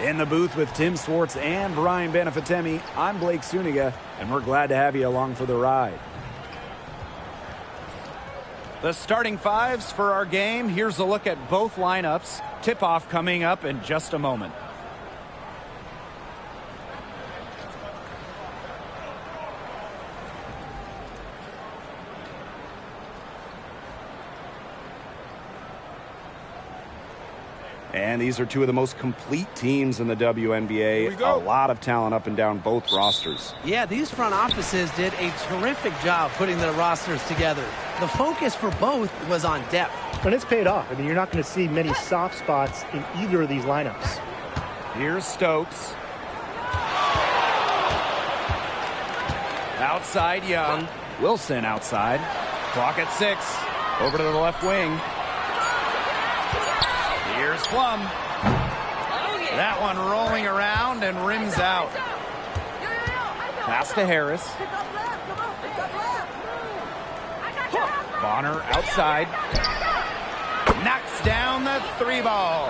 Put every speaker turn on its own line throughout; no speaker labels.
In the booth with Tim Swartz and Brian Benefitemi, I'm Blake Suniga, and we're glad to have you along for the ride. The starting fives for our game. Here's a look at both lineups. Tip-off coming up in just a moment. And these are two of the most complete teams in the WNBA. A lot of talent up and down both rosters.
Yeah, these front offices did a terrific job putting their rosters together. The focus for both was on depth.
And it's paid off. I mean, you're not going to see many soft spots in either of these lineups.
Here's Stokes. Outside Young. Wilson outside. Clock at 6. Over to the left wing. Here's Plum. That one rolling around and rims out. Pass to Harris. Bonner outside. Knocks down the 3 ball.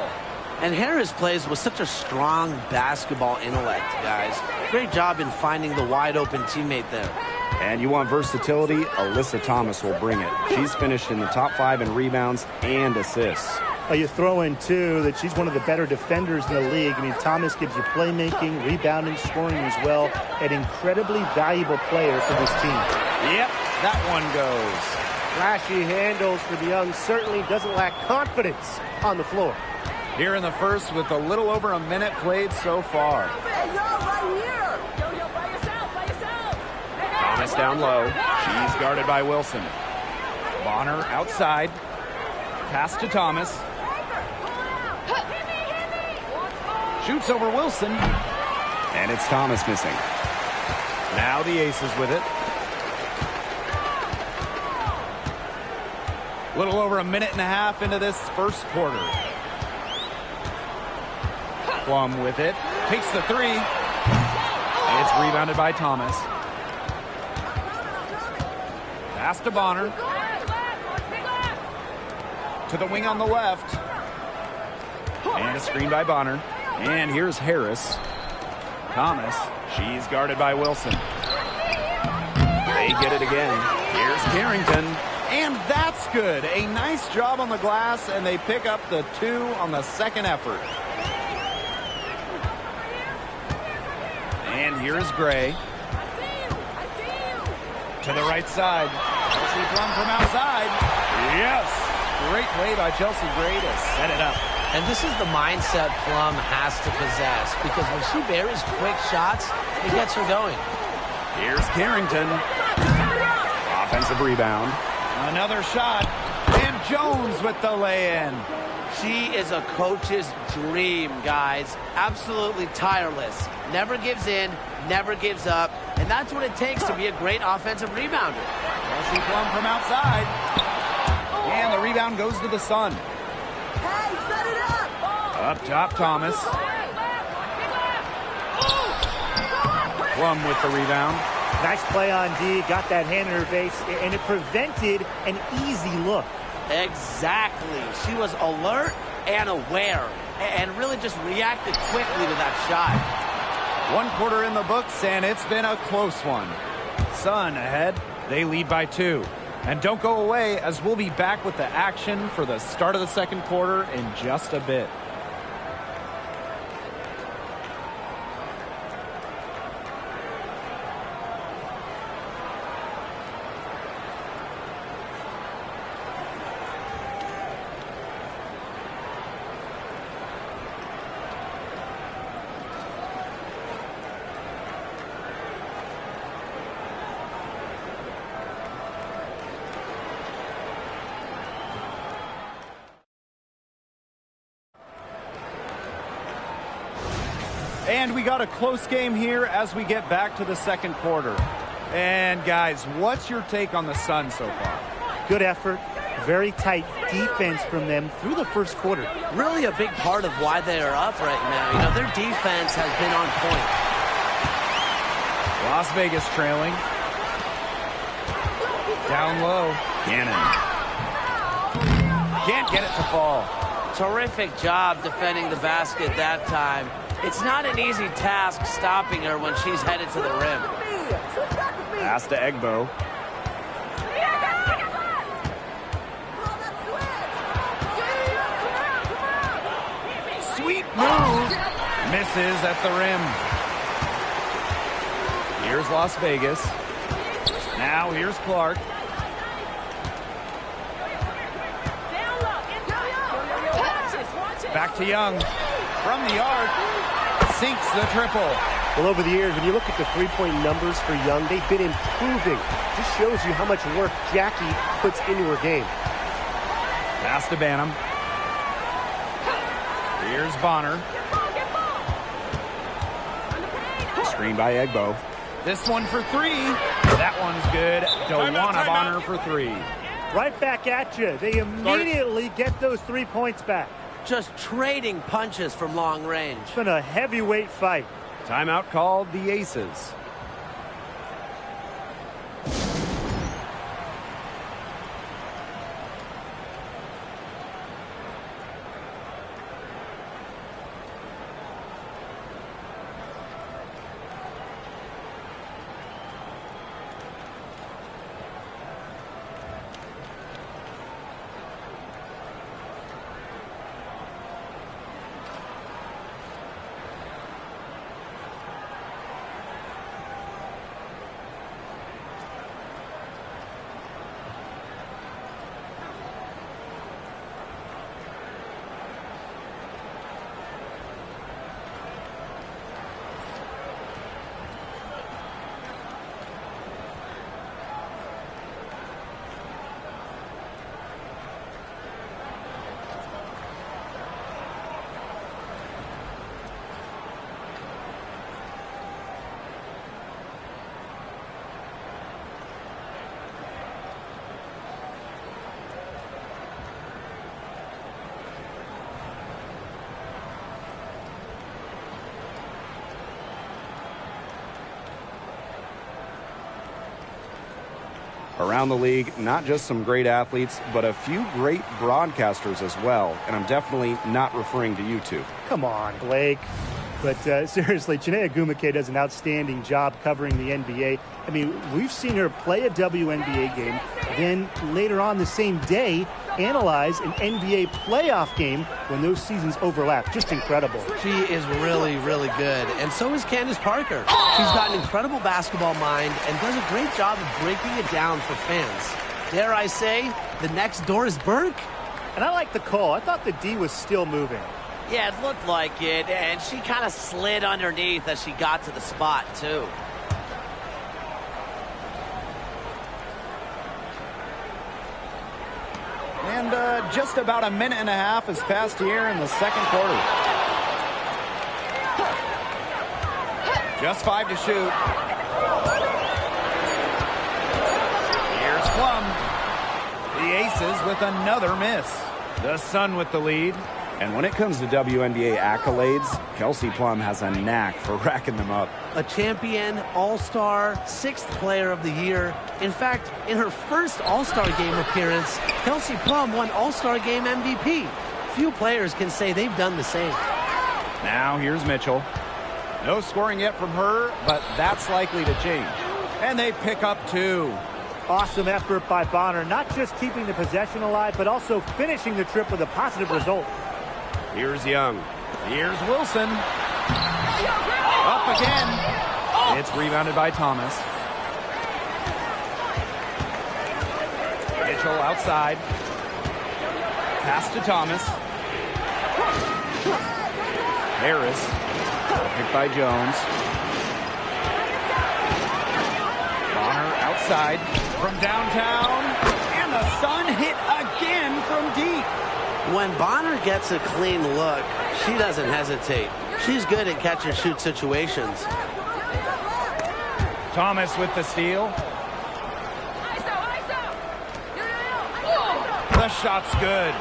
And Harris plays with such a strong basketball intellect, guys. Great job in finding the wide open teammate there.
And you want versatility? Alyssa Thomas will bring it. She's finished in the top 5 in rebounds and assists.
You throw in, too, that she's one of the better defenders in the league. I mean, Thomas gives you playmaking, rebounding, scoring as well. An incredibly valuable player for this team.
Yep, that one goes.
Flashy handles for the Young. Certainly doesn't lack confidence on the floor.
Here in the first with a little over a minute played so far.
Hey, yo, right here. Yo, by yourself.
Thomas down low. She's guarded by Wilson. Bonner outside. Pass to Thomas. Shoots over Wilson. And it's Thomas missing. Now the Aces with it. A little over a minute and a half into this first quarter. Plum with it. Takes the 3. It's rebounded by Thomas. Pass to Bonner. To the wing on the left. And a screen by Bonner. And here's Harris. Thomas. She's guarded by Wilson. They get it again. Here's Carrington. And that's good. A nice job on the glass, and they pick up the 2 on the second effort. And here's Gray. To the right side. Chelsea Plum from outside. Yes. Great play by Chelsea Gray to set it up.
And this is the mindset Plum has to possess, because when she buries quick shots, it gets her going.
Here's Carrington. Offensive rebound. Another shot. And Jones with the lay-in.
She is a coach's dream, guys. Absolutely tireless. Never gives in, never gives up. And that's what it takes to be a great offensive rebounder.
Chelsea Plum from outside. And the rebound goes to the Sun.
Hey, set it up.
Up top, Thomas. Plum with the rebound.
Nice play on D. Got that hand in her face, and it prevented an easy look.
Exactly. She was alert and aware, and really just reacted quickly to that shot.
1 quarter in the books, and it's been a close one. Sun ahead. They lead by 2. And don't go away, as we'll be back with the action for the start of the second quarter in just a bit. And we got a close game here as we get back to the second quarter. And guys, what's your take on the Sun so far?
Good effort. Very tight defense from them through the first quarter.
Really a big part of why they are up right now. You know, their defense has been on point.
Las Vegas trailing. Down low. Gannon. Can't get it to fall.
Terrific job defending the basket that time. It's not an easy task stopping her when she's headed to the rim.
Pass to Egbo. Sweet move. Misses at the rim. Here's Las Vegas. Now here's Clark. Back to Young. From the arc. Sinks the triple.
Well, over the years, when you look at the three-point numbers for Young, they've been improving. Just shows you how much work Jackie puts into her game.
Pass to Banham. Here's Bonner. Screen by Egbo. This one for three. That one's good. Dawana Bonner for three.
Right back at you. They immediately get those 3 points back.
Just trading punches from long range.
It's been a heavyweight fight.
Timeout called the Aces. Around the league, not just some great athletes, but a few great broadcasters as well. And I'm definitely not referring to you two.
Come on, Blake. But seriously, Chinea Gumake does an outstanding job covering the NBA. I mean, we've seen her play a WNBA game, then later on the same day, analyze an NBA playoff game when those seasons overlap. Just incredible.
She is really, really good. And so is Candace Parker. She's got an incredible basketball mind and does a great job of breaking it down for fans. Dare I say, the next Doris Burke?
And I like the call. I thought the D was still moving.
Yeah, it looked like it, and she kind of slid underneath as she got to the spot, too.
And just about a minute and a half has passed here in the second quarter. Just 5 to shoot. Here's Plum. The Aces with another miss. The Sun with the lead. And when it comes to WNBA accolades, Kelsey Plum has a knack for racking them up.
A champion, all-star, 6th player of the year. In fact, in her first all-star game appearance, Kelsey Plum won all-star game MVP. Few players can say they've done the same.
Now here's Mitchell. No scoring yet from her, but that's likely to change. And they pick up 2.
Awesome effort by Bonner, not just keeping the possession alive, but also finishing the trip with a positive result.
Here's Young. Here's Wilson. Up again. It's rebounded by Thomas. Mitchell outside. Pass to Thomas. Harris. Picked by Jones. Bonner outside from downtown. And the Sun hit again from deep.
When Bonner gets a clean look, she doesn't hesitate. She's good at catch-and-shoot situations.
Thomas with the steal. The shot's good.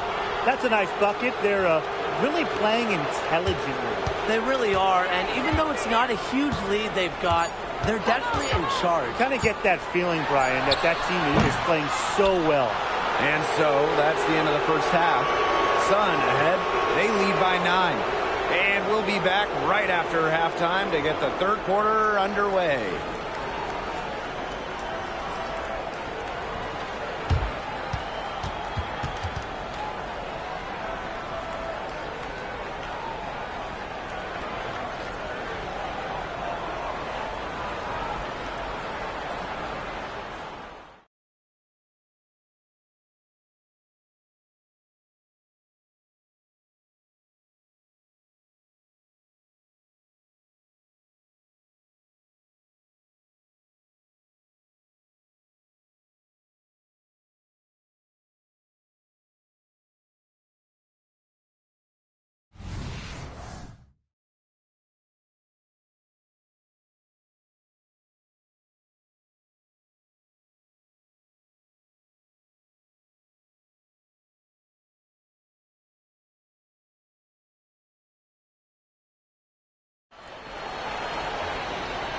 That's a nice bucket. They're really playing intelligently.
They really are, and even though it's not a huge lead they've got, they're definitely in charge.
Kind of get that feeling, Brian, that team is playing so well.
And so that's the end of the first half. Sun ahead. They lead by 9. And we'll be back right after halftime to get the third quarter underway.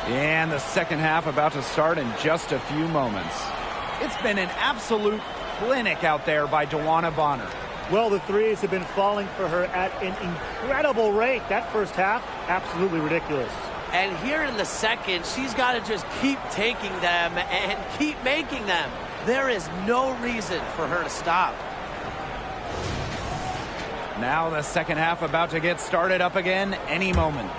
And the second half about to start in just a few moments. It's been an absolute clinic out there by Dewana Bonner.
Well, the threes have been falling for her at an incredible rate. That first half, absolutely ridiculous.
And here in the second, she's got to just keep taking them and keep making them. There is no reason for her to stop.
Now the second half about to get started up again any moment.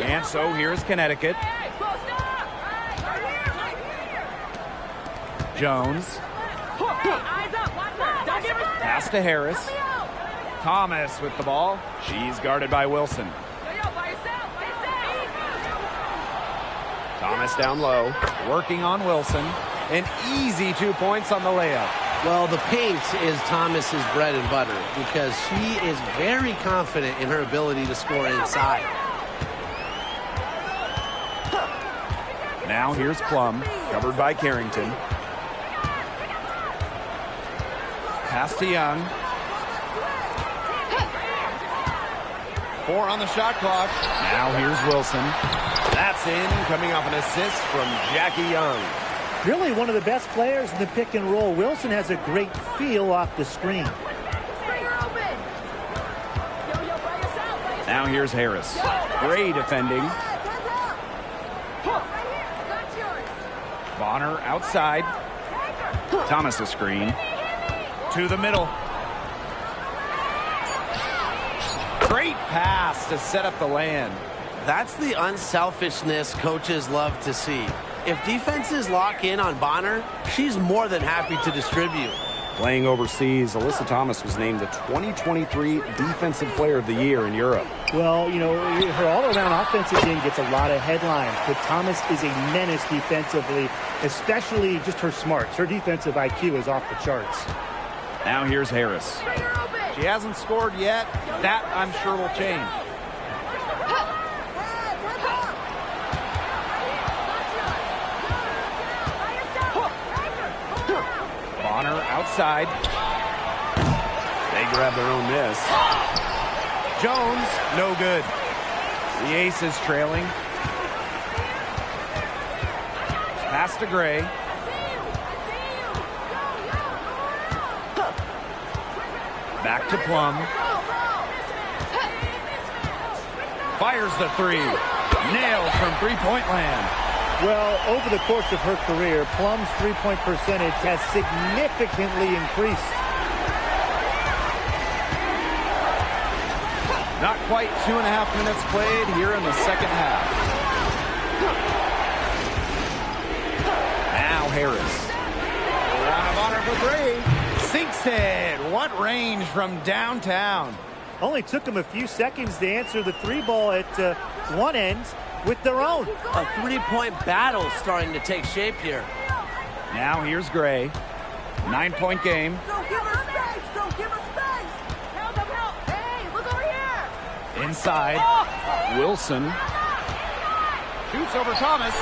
And so here's Connecticut. Jones. Pass to Harris. Thomas with the ball. She's guarded by Wilson. Thomas down low. Working on Wilson. An easy 2 points on the layup.
Well, the paint is Thomas's bread and butter because she is very confident in her ability to score inside.
Now here's Plum, covered by Carrington. Pass to Young. 4 on the shot clock. Now here's Wilson. That's in, coming off an assist from Jackie Young.
Really one of the best players in the pick and roll. Wilson has a great feel off the screen.
Now here's Harris. Great defending. Bonner outside. Thomas a screen. To the middle. Great pass to set up the land.
That's the unselfishness coaches love to see. If defenses lock in on Bonner, she's more than happy to distribute.
Playing overseas, Alyssa Thomas was named the 2023 Defensive Player of the Year in Europe.
Well, you know, her all-around offensive game gets a lot of headlines, but Thomas is a menace defensively, especially just her smarts. Her defensive IQ is off the charts.
Now here's Harris. She hasn't scored yet. That, I'm sure, will change. Bonner outside. They grab their own miss. Jones, no good. The ace is trailing. Pass to Gray. Back to Plum. Fires the three. Nailed from three-point land.
Well, over the course of her career, Plum's three-point percentage has significantly increased.
Not quite 2.5 minutes played here in the second half. Now Harris. Round of honor for three. Sinks it. What range from downtown.
Only took them a few seconds to answer the three ball at one end with their own.
A three-point battle starting to take shape here.
Now here's Gray. 9-point game.
Don't give her space. Don't give her space. Help, help, help. Hey, look over here.
Inside. Wilson. Shoots over Thomas.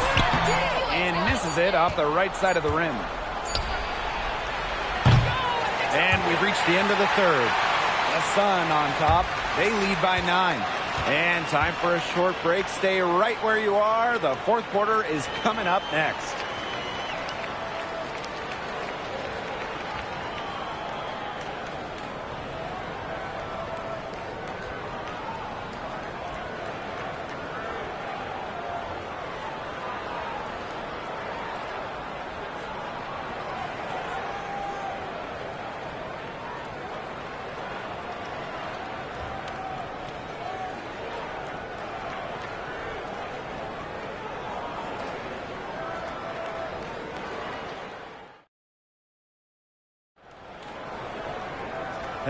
And misses it off the right side of the rim. And we've reached the end of the third. The Sun on top. They lead by 9. And time for a short break. Stay right where you are. The fourth quarter is coming up next.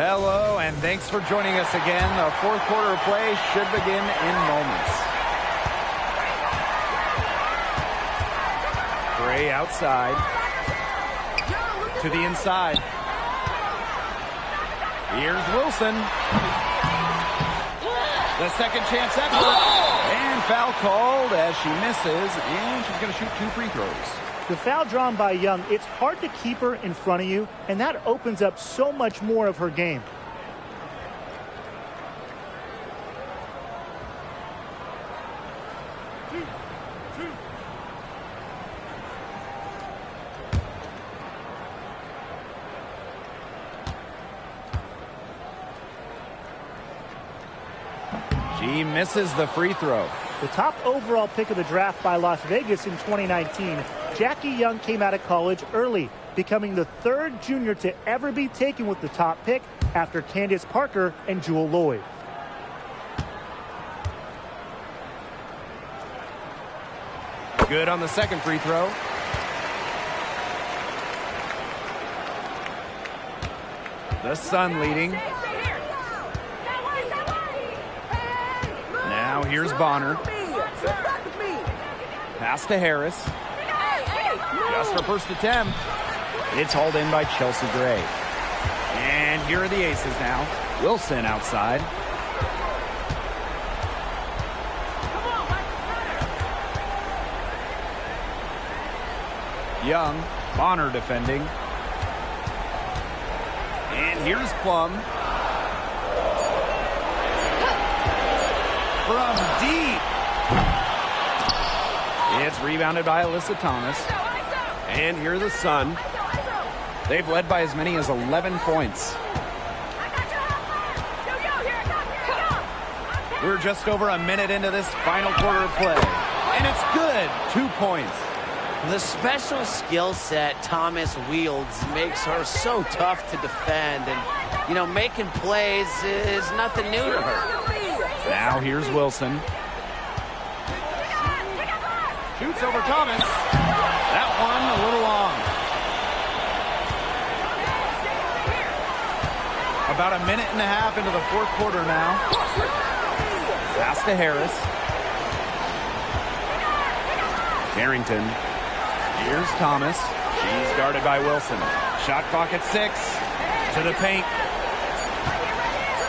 Hello, and thanks for joining us again. The fourth quarter of play should begin in moments. Gray outside. To the inside. Here's Wilson. The second chance effort. And foul called as she misses, and she's going to shoot 2 free throws.
The foul drawn by Young, it's hard to keep her in front of you, and that opens up so much more of her game.
She misses the free throw.
The top overall pick of the draft by Las Vegas in 2019, Jackie Young came out of college early, becoming the 3rd junior to ever be taken with the top pick after Candace Parker and Jewel Lloyd.
Good on the second free throw. The Sun leading. Now here's Bonner. Pass to Harris. Just her first attempt. It's hauled in by Chelsea Gray. And here are the aces now. Wilson outside. Young. Bonner defending. And here's Plum. From deep. It's rebounded by Alyssa Thomas. And here are the Sun. They've led by as many as 11 points. We're just over a minute into this final quarter of play. And it's good. 2 points.
The special skill set Thomas wields makes her so tough to defend. And, you know, making plays is nothing new to her.
Now here's Wilson. Shoots over Thomas. That one a little long. About a minute and a half into the fourth quarter now. Pass to Harris. Carrington. Here's Thomas. She's guarded by Wilson. Shot clock at 6. To the paint.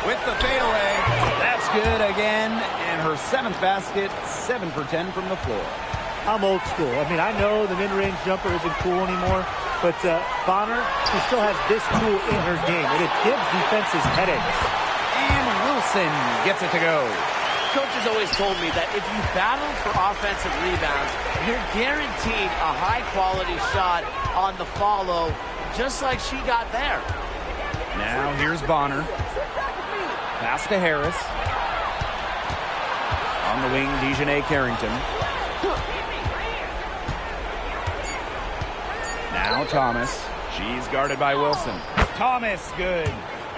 With the fadeaway. That's good again. And her 7th basket, 7 for 10 from the floor.
I'm old school. I mean, I know the mid-range jumper isn't cool anymore, but Bonner, she still has this tool in her game, and it gives defenses headaches.
And Wilson gets it to go.
Coach has always told me that if you battle for offensive rebounds, you're guaranteed a high-quality shot on the follow, just like she got there.
Now here's Bonner. Pass to Harris. On the wing, Dejanay Carrington. Now Thomas. She's guarded by Wilson. Thomas, good.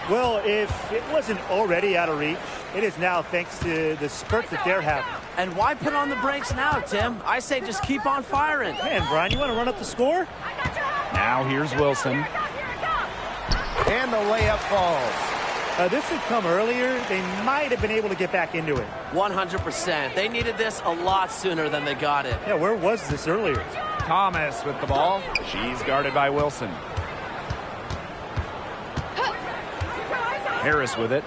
Well, if it wasn't already out of reach, it is now thanks to the spurt that they're having.
And why put on the brakes now, Tim? I say just keep on firing.
Man, Brian, you want to run up the score?
Now here's Wilson. And the layup falls.
This had come earlier. They might have been able to get back into it.
100%. They needed this a lot sooner than they got it.
Yeah, where was this earlier?
Thomas with the ball. She's guarded by Wilson. Harris with it.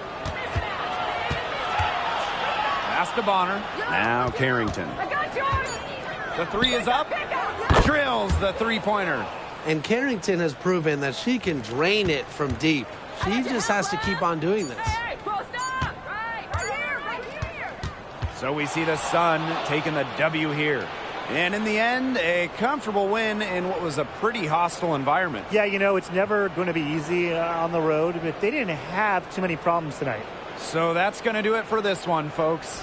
Pass to Bonner. Now Carrington. The 3 is up. Drills the 3-pointer.
And Carrington has proven that she can drain it from deep. She just has to keep on doing this.
So we see the Sun taking the W here. And in the end, a comfortable win in what was a pretty hostile environment.
Yeah, you know, it's never going to be easy on the road, but they didn't have too many problems tonight.
So that's going to do it for this one, folks.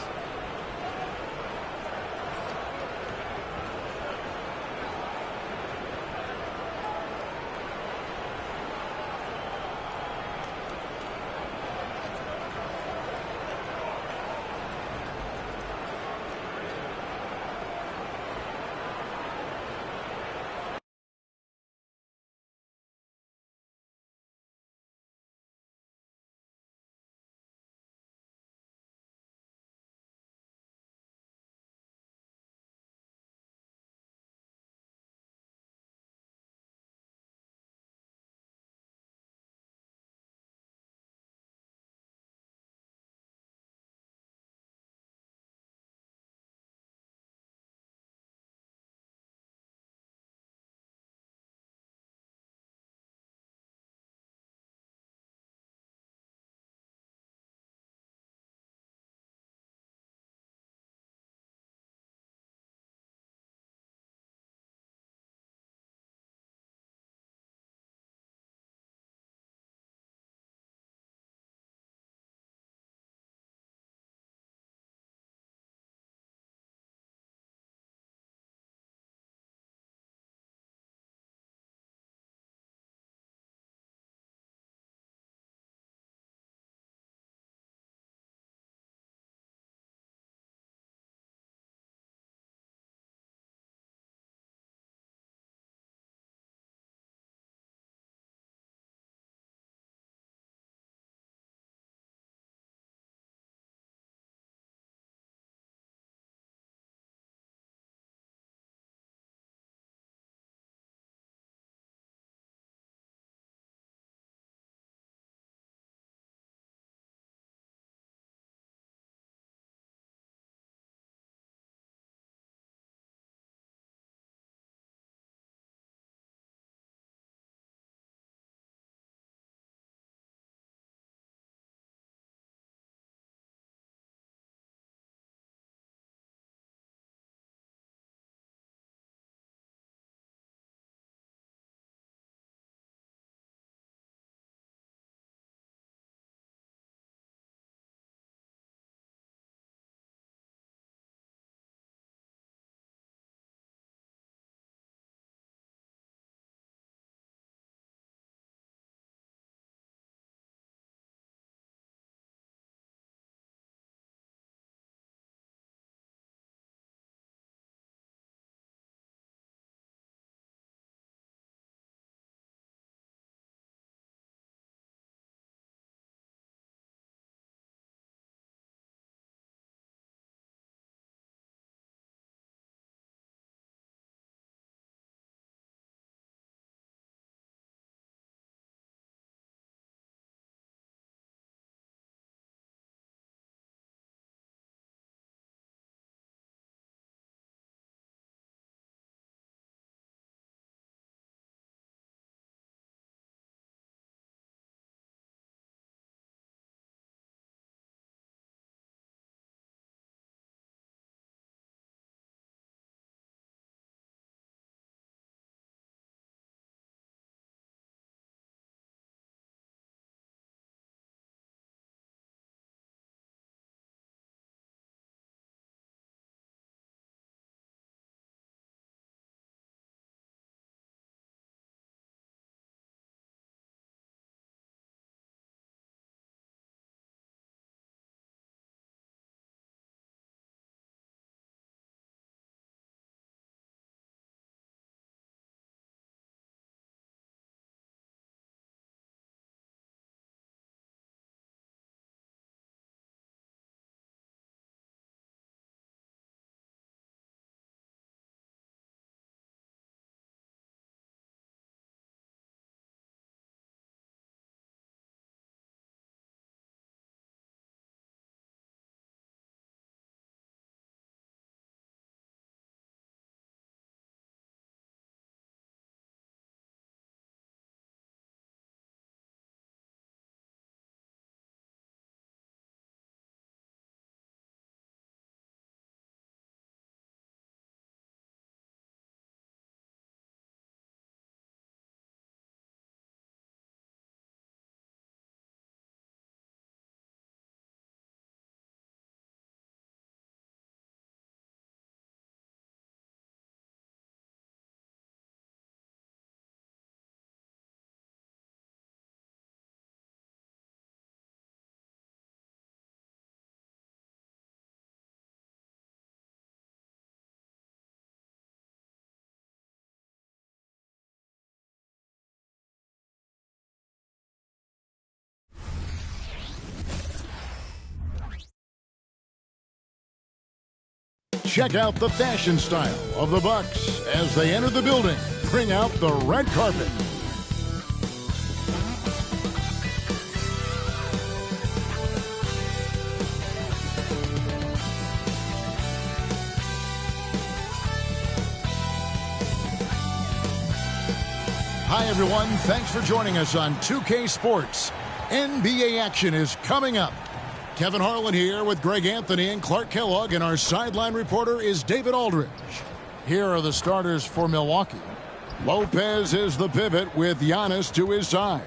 Check out the fashion style of the Bucks as they enter the building. Bring out the red carpet. Hi, everyone. Thanks for joining us on 2K Sports. NBA action is coming up. Kevin Harlan here with Greg Anthony and Clark Kellogg, and our sideline reporter is David Aldridge. Here are the starters for Milwaukee. Lopez is the pivot with Giannis to his side.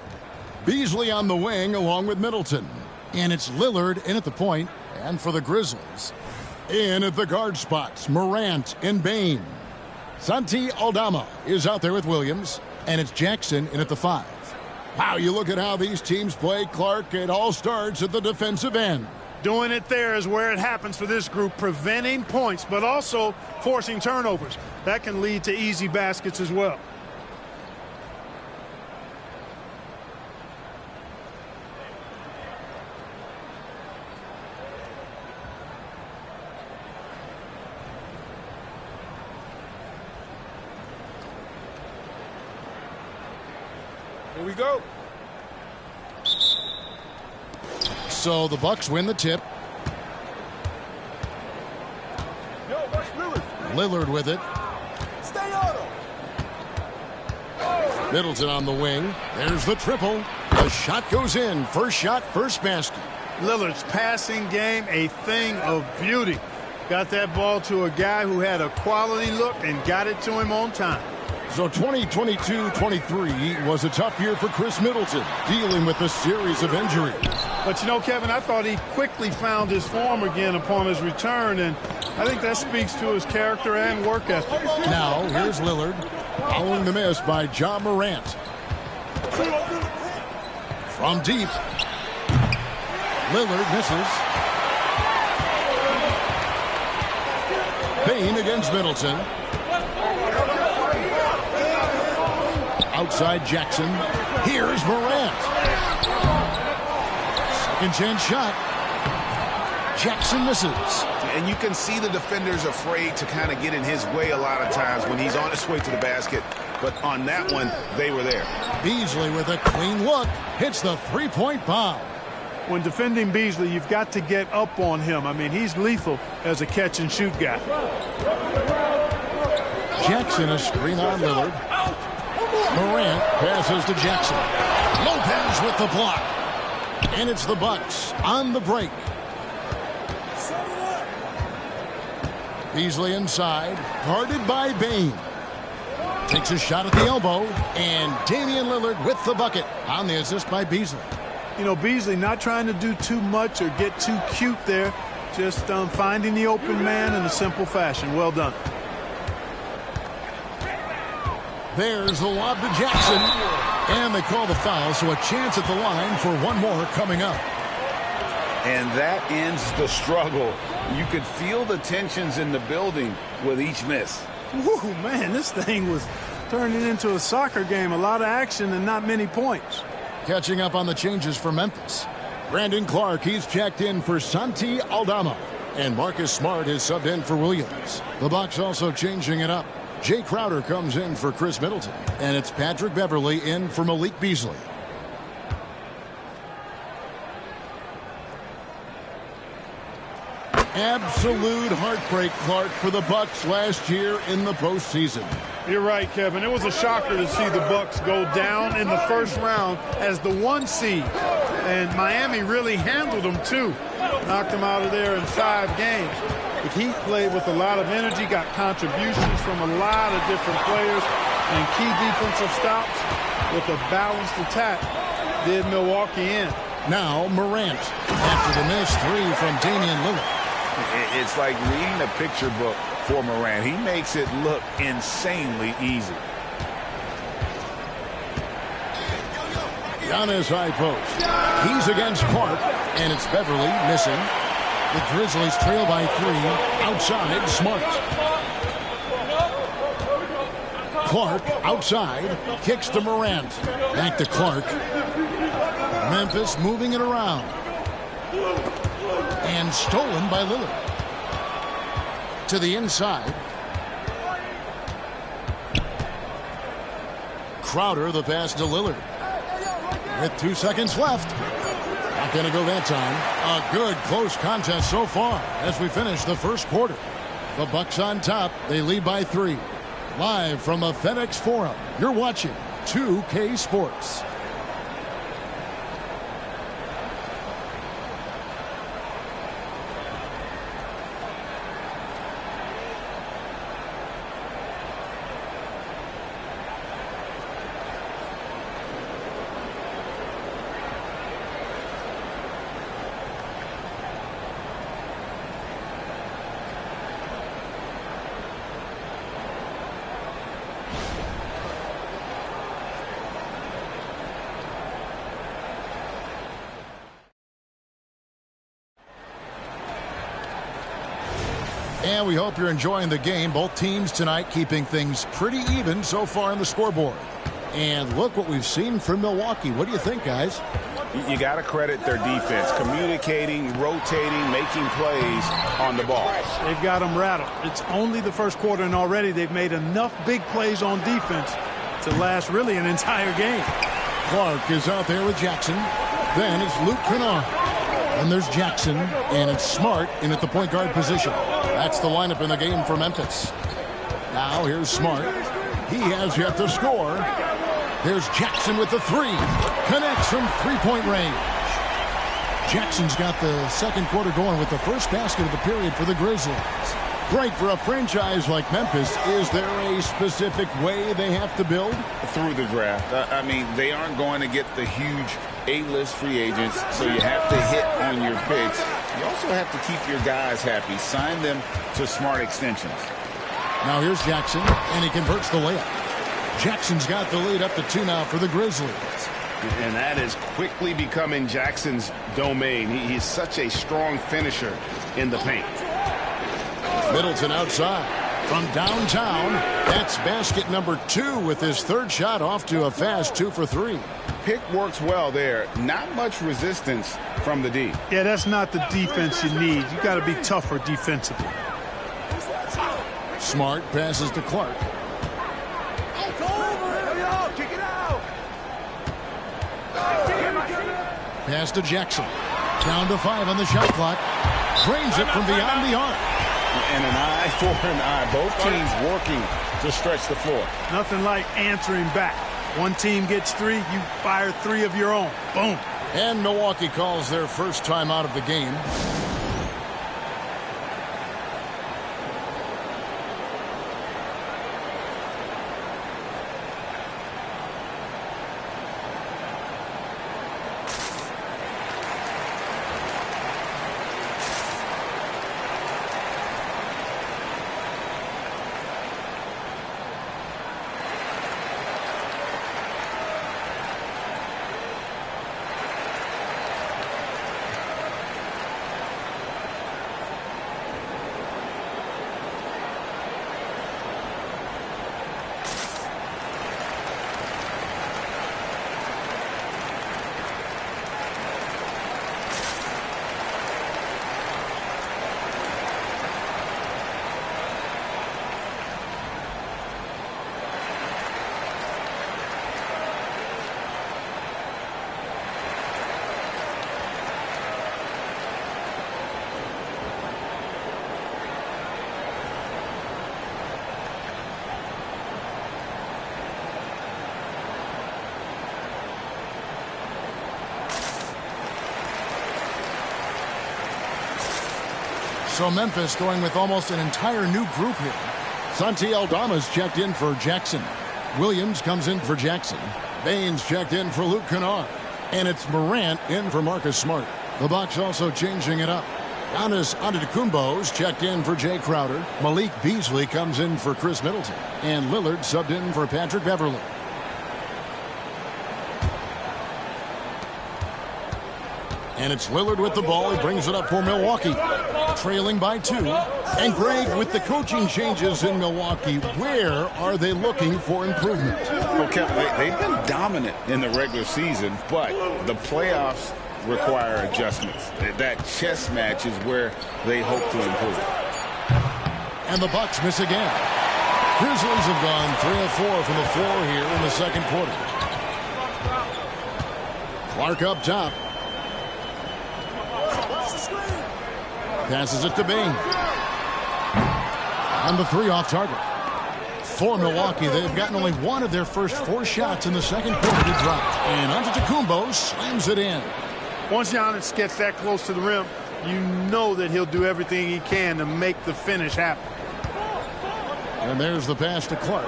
Beasley on the wing along with Middleton. And it's Lillard in at the point, and for the Grizzlies, in at the guard spots, Morant and Bane. Santi Aldama is out there with Williams, and it's Jackson in at the 5. Wow, you look at how these teams play, Clark. It all starts at the defensive end.
Doing it there is where it happens for this group, preventing points, but also forcing turnovers. That can lead to easy baskets as well.
Here we go.
So the Bucks win the tip. Lillard with it.
Stay on him.
Middleton on the wing. There's the triple. The shot goes in. First shot, first basket.
Lillard's passing game, a thing of beauty. Got that ball to a guy who had a quality look and got it to him on time.
So 2022-23 was a tough year for Chris Middleton, dealing with a series of injuries.
But you know, Kevin, I thought he quickly found his form again upon his return, and I think that speaks to his character and work ethic.
Now, here's Lillard, following the miss by Ja Morant. From deep, Lillard misses. Bane against Middleton. Outside Jackson. Here's Morant. Second chance shot. Jackson misses.
And you can see the defenders afraid to kind of get in his way a lot of times when he's on his way to the basket. But on that one, they were there.
Beasley with a clean look. Hits the three-point bomb.
When defending Beasley, you've got to get up on him. I mean, he's lethal as a catch-and-shoot guy.
Jackson a screen on Lillard. Morant passes to Jackson. Lopez with the block. And it's the Bucks on the break. Beasley inside, guarded by Bane. Takes a shot at the elbow, and Damian Lillard with the bucket on the assist by Beasley.
You know, Beasley not trying to do too much or get too cute there, just finding the open man in a simple fashion. Well done.
There's the lob to Jackson, and they call the foul, so a chance at the line for one more coming up.
And that ends the struggle. You could feel the tensions in the building with each miss.
Woo, man, this thing was turning into a soccer game. A lot of action and not many points.
Catching up on the changes for Memphis. Brandon Clark, he's checked in for Santi Aldama. And Marcus Smart is subbed in for Williams. The Bucks also changing it up. Jay Crowder comes in for Chris Middleton. And it's Patrick Beverley in for Malik Beasley. Absolute heartbreak, Clark, for the Bucks last year in the postseason.
You're right, Kevin. It was a shocker to see the Bucks go down in the first round as the 1 seed. And Miami really handled them, too. Knocked them out of there in 5 games. The Heat played with a lot of energy, got contributions from a lot of different players, and key defensive stops with a balanced attack did Milwaukee in.
Now Morant after the missed 3 from Damian Lillard.
It's like reading a picture book for Morant. He makes it look insanely easy.
Giannis high post. He's against Clark, and it's Beverley missing. The Grizzlies trail by 3. Outside, Smart. Clark outside. Kicks to Morant. Back to Clark. Memphis moving it around. And stolen by Lillard. to the inside. Crowder, the pass to Lillard. With 2 seconds left. Not going to go that time. A good close contest so far as we finish the first quarter. The Bucks on top. They lead by 3. Live from the FedEx Forum, you're watching 2K Sports. And we hope you're enjoying the game. Both teams tonight keeping things pretty even so far on the scoreboard. And look what we've seen from Milwaukee. What do you think, guys?
You got to credit their defense. Communicating, rotating, making plays on the ball.
They've got them rattled. It's only the first quarter, and already they've made enough big plays on defense to last really an entire game.
Clark is out there with Jackson. Then it's Luke Kennard. And there's Jackson, and it's Smart in at the point guard position. That's the lineup in the game for Memphis. Now here's Smart. He has yet to score. There's Jackson with the 3. Connects from three-point range. Jackson's got the second quarter going with the first basket of the period for the Grizzlies. Great for a franchise like Memphis. Is there a specific way they have to build?
Through the draft. I mean, they aren't going to get the huge A-list free agents, so you have to hit on your picks. You also have to keep your guys happy. Sign them to smart extensions.
Now here's Jackson, and he converts the layup. Jackson's got the lead up to 2 now for the Grizzlies.
And that is quickly becoming Jackson's domain. He's such a strong finisher in the paint.
Middleton outside. From downtown, that's basket number 2 with his third shot off to a fast 2 for 3.
Pick works well there. Not much resistance from the D.
Yeah, that's not the defense you need. You got to be tougher defensively.
Smart passes to Clark. Pass to Jackson. Down to 5 on the shot clock. Drains it from beyond the arc.
And an eye for an eye. Both teams working to stretch the floor.
Nothing like answering back. One team gets 3, you fire 3 of your own. Boom.
And Milwaukee calls their first time out of the game. So Memphis going with almost an entire new group here. Santi Aldama's checked in for Jackson. Williams comes in for Jackson. Baines checked in for Luke Kennard. And it's Morant in for Marcus Smart. The Bucks also changing it up. Giannis Antetokounmpo's checked in for Jay Crowder. Malik Beasley comes in for Chris Middleton. And Lillard subbed in for Patrick Beverley. And it's Lillard with the ball. He brings it up for Milwaukee. Trailing by 2. And Greg, with the coaching changes in Milwaukee, where are they looking for improvement?
Well, Kevin, they've been dominant in the regular season, but the playoffs require adjustments. That chess match is where they hope to improve.
And the Bucks miss again. Grizzlies have gone 3 of 4 from the floor here in the second quarter. Clark up top. Passes it to Bain. And the 3 off target. For Milwaukee, they've gotten only 1 of their first 4 shots in the second quarter to drop. And Antetokounmpo slams it in.
Once Giannis gets that close to the rim, you know that he'll do everything he can to make the finish happen.
And there's the pass to Clark.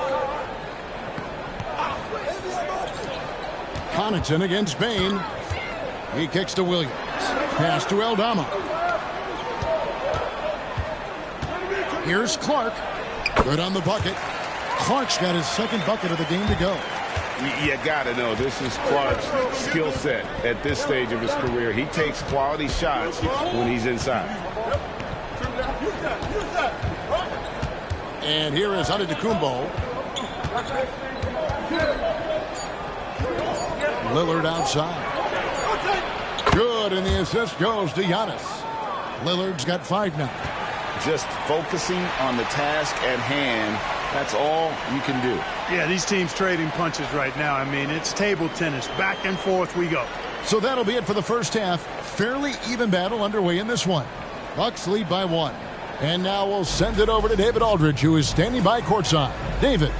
Connaughton against Bain. He kicks to Williams. Pass to Aldama. Here's Clark. Good on the bucket. Clark's got his second bucket of the game to go.
You got to know this is Clark's skill set at this stage of his career. He takes quality shots when he's inside.
And here is Antetokounmpo. Lillard outside. Good, and the assist goes to Giannis. Lillard's got 5 now.
Just focusing on the task at hand. That's all you can do.
Yeah, these teams trading punches right now. I mean, it's table tennis. Back and forth we go.
So that'll be it for the first half. Fairly even battle underway in this one. Bucks lead by 1. And now we'll send it over to David Aldridge, who is standing by courtside. David.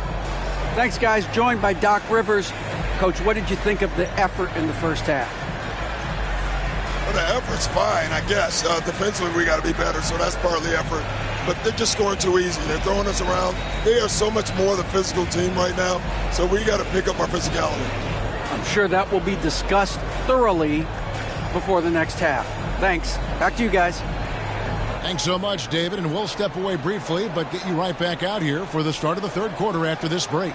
Thanks, guys. Joined by Doc Rivers. Coach, what did you think of the effort in the first half?
Well, the effort's fine, I guess. Defensively, we got to be better, so that's part of the effort. But they're just scoring too easy. They're throwing us around. They are so much more the physical team right now, so we got to pick up our physicality.
I'm sure that will be discussed thoroughly before the next half. Thanks. Back to you guys.
Thanks so much, David, and we'll step away briefly, but get you right back out here for the start of the third quarter after this break.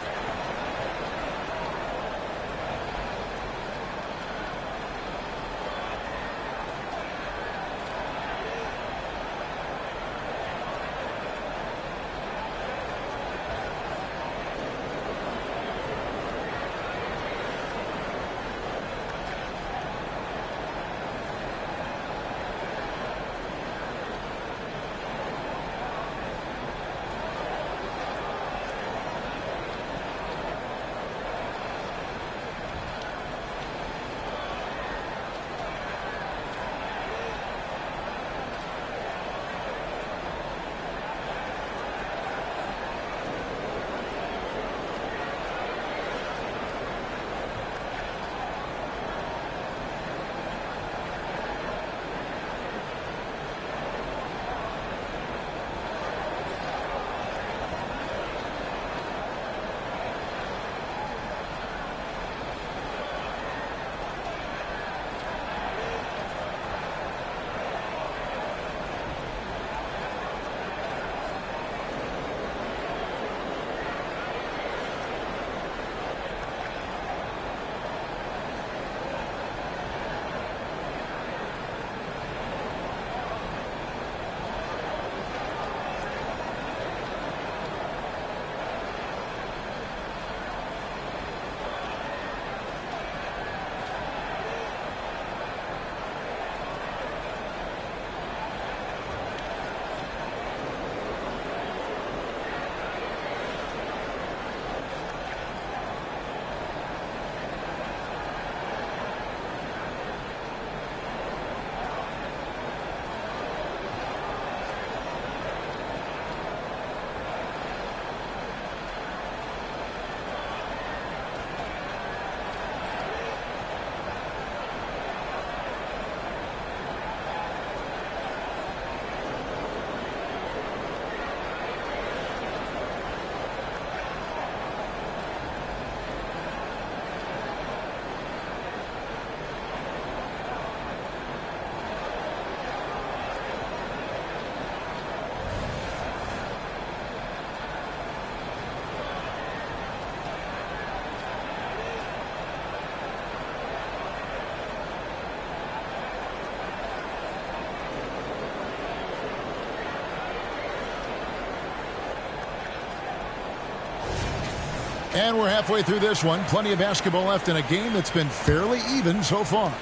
And we're halfway through this one. Plenty of basketball left in a game that's been fairly even so far.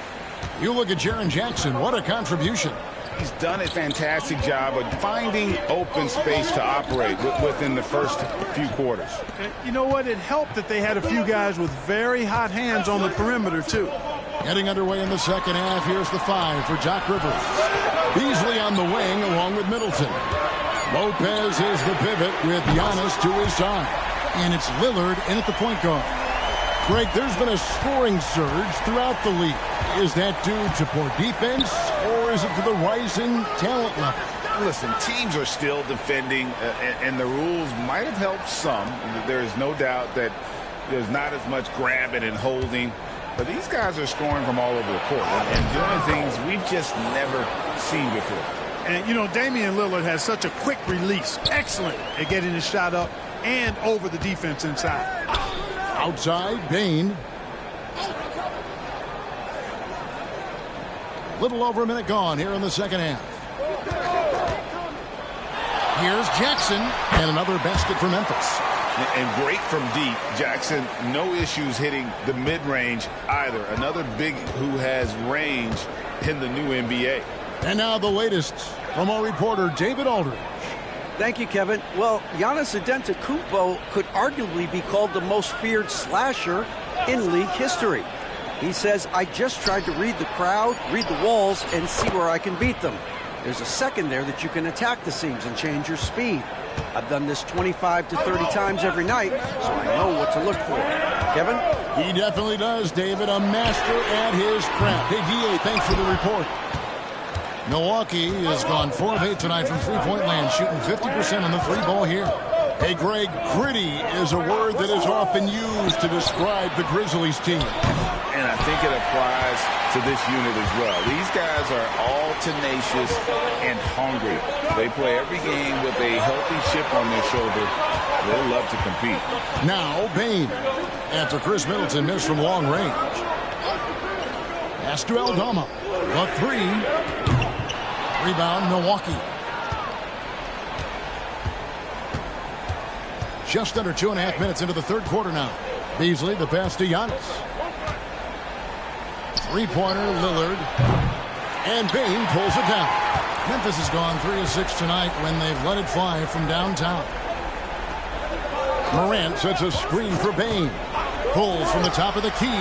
You look at Jaren Jackson. What a contribution.
He's done a fantastic job of finding open space to operate within the first few quarters.
You know what? It helped that they had a few guys with very hot hands on the perimeter, too.
Getting underway in the second half. Here's the 5 for Doc Rivers. Beasley on the wing along with Middleton. Lopez is the pivot with Giannis to his side. And it's Lillard in at the point guard. Greg, there's been a scoring surge throughout the league. Is that due to poor defense, or is it to the rising talent level?
Listen, teams are still defending, and the rules might have helped some. There is no doubt that there's not as much grabbing and holding. But these guys are scoring from all over the court and doing things we've just never seen before.
And, you know, Damian Lillard has such a quick release. Excellent at getting his shot up and over the defense inside.
Outside, Bain. Little over a minute gone here in the second half. Here's Jackson, and another basket for Memphis.
And great from deep. Jackson, no issues hitting the mid-range either. Another big who has range in the new NBA.
And now the latest from our reporter, David Aldridge.
Thank you, Kevin. Well, Giannis Antetokounmpo could arguably be called the most feared slasher in league history. He says, I just tried to read the crowd, read the walls, and see where I can beat them. There's a second there that you can attack the seams and change your speed. I've done this 25 to 30 times every night, so I know what to look for. Kevin?
He definitely does, David. A master at his craft. Hey, D.A., thanks for the report. Milwaukee has gone 4 of 8 tonight from three-point land, shooting 50% on the three ball here. Hey, Greg, gritty is a word that is often used to describe the Grizzlies team.
And I think it applies to this unit as well. These guys are all tenacious and hungry. They play every game with a healthy chip on their shoulder. They love to compete.
Now, Bain, after Chris Middleton missed from long range. Pass to Aldama. The 3. Rebound, Milwaukee. Just under 2.5 minutes into the third quarter now. Beasley, the pass to Giannis. Three-pointer, Lillard. And Bain pulls it down. Memphis has gone 3 of 6 tonight when they've let it fly from downtown. Morant sets a screen for Bain. Pulls from the top of the key.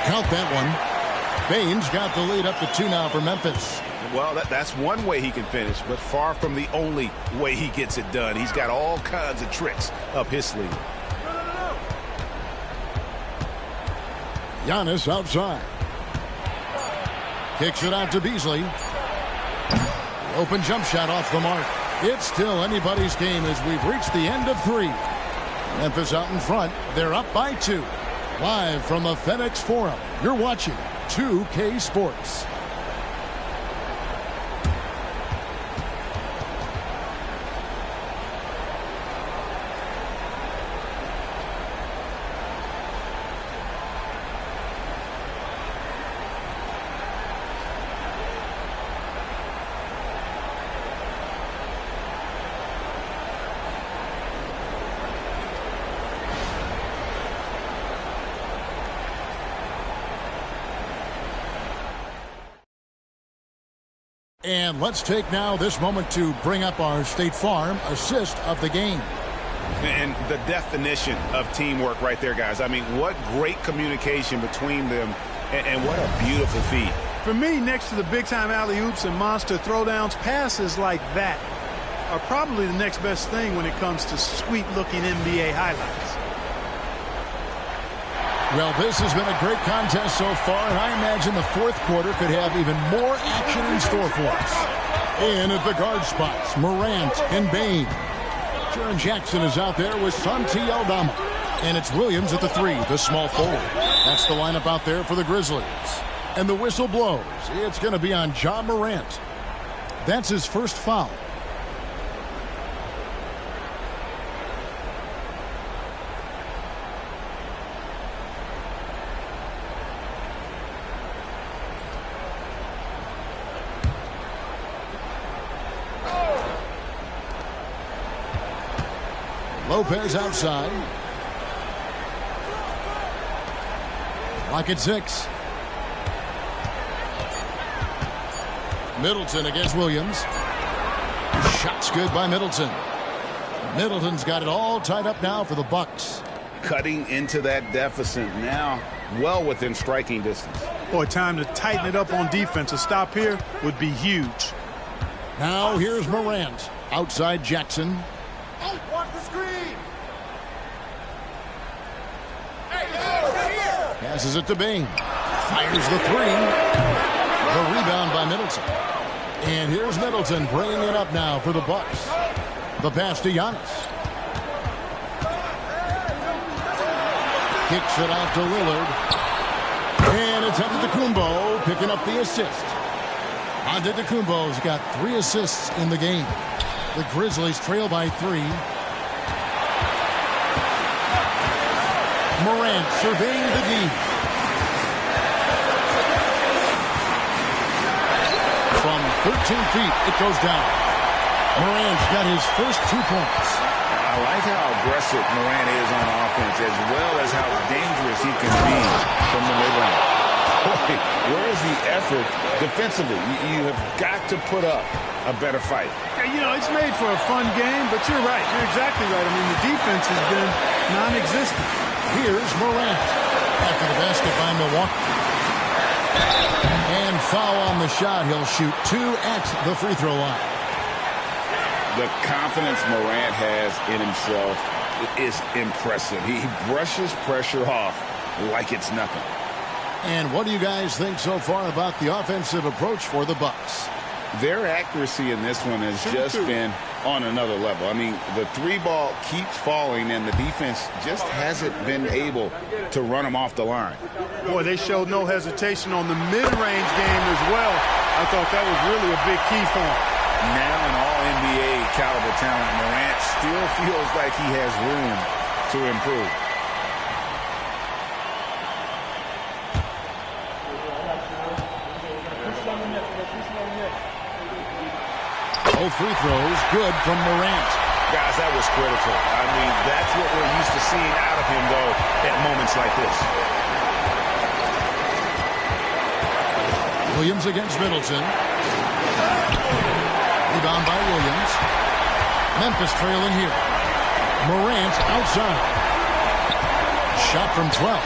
Count that one. Bain's got the lead up to 2 now for Memphis.
Well, that's one way he can finish, but far from the only way he gets it done. He's got all kinds of tricks up his sleeve.
Giannis outside. Kicks it out to Beasley. The open jump shot off the mark. It's still anybody's game as we've reached the end of 3. Memphis out in front. They're up by 2. Live from the FedEx Forum, you're watching 2K Sports. And let's take now this moment to bring up our State Farm assist of the game.
And the definition of teamwork right there, guys. I mean, what great communication between them, and what a beautiful feed.
For me, next to the big-time alley-oops and monster throwdowns, passes like that are probably the next best thing when it comes to sweet-looking NBA highlights.
Well, this has been a great contest so far, and I imagine the fourth quarter could have even more action in store for us. In at the guard spots, Morant and Bain. Jaren Jackson is out there with Santi Aldama. And it's Williams at the 3, the small forward. That's the lineup out there for the Grizzlies. And the whistle blows. It's going to be on John Morant. That's his first foul. Lopez outside. Clock at 6. Middleton against Williams. Shot's good by Middleton. Middleton's got it all tied up now for the Bucks.
Cutting into that deficit now, well within striking distance.
Boy, time to tighten it up on defense. A stop here would be huge.
Now here's Morant. Outside Jackson.
Watch the screen.
Passes it to Bain. Fires the three. The rebound by Middleton. And here's Middleton bringing it up now for the Bucks. The pass to Giannis. Kicks it out to Lillard. And it's Antetokounmpo picking up the assist. Antetokounmpo's got 3 assists in the game. The Grizzlies trail by 3. Morant surveying the D. From 13 feet, it goes down. Morant's got his first 2 points.
I like how aggressive Morant is on offense, as well as how dangerous he can be from the mid-range. Boy, where's the effort defensively? You have got to put up a better fight.
You know, it's made for a fun game, but you're right. You're exactly right. I mean, the defense has been non-existent.
Here's Morant after the basket by Milwaukee. And foul on the shot. He'll shoot 2 at the free throw line.
The confidence Morant has in himself is impressive. He brushes pressure off like it's nothing.
And what do you guys think so far about the offensive approach for the Bucks?
Their accuracy in this one has just been on another level. I mean, the 3-ball keeps falling, and the defense just hasn't been able to run them off the line.
Boy, they showed no hesitation on the mid-range game as well. I thought that was really a big key for them.
Now an all-NBA caliber talent, Morant still feels like he has room to improve.
Both free throws good from Morant.
Guys, that was critical. I mean, that's what we're used to seeing out of him, though, at moments like this.
Williams against Middleton. Rebound by Williams. Memphis trailing here. Morant outside. Shot from 12.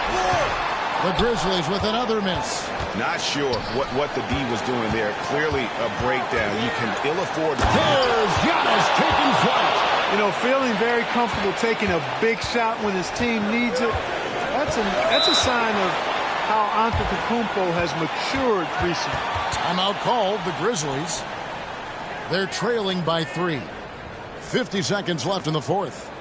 The Grizzlies with another miss.
Not sure what the D was doing there. Clearly a breakdown. You can ill afford.
There's Giannis taking flight.
You know, feeling very comfortable taking a big shot when his team needs it. That's a sign of how Antetokounmpo has matured recently.
Timeout called, the Grizzlies. They're trailing by 3. 50 seconds left in the fourth.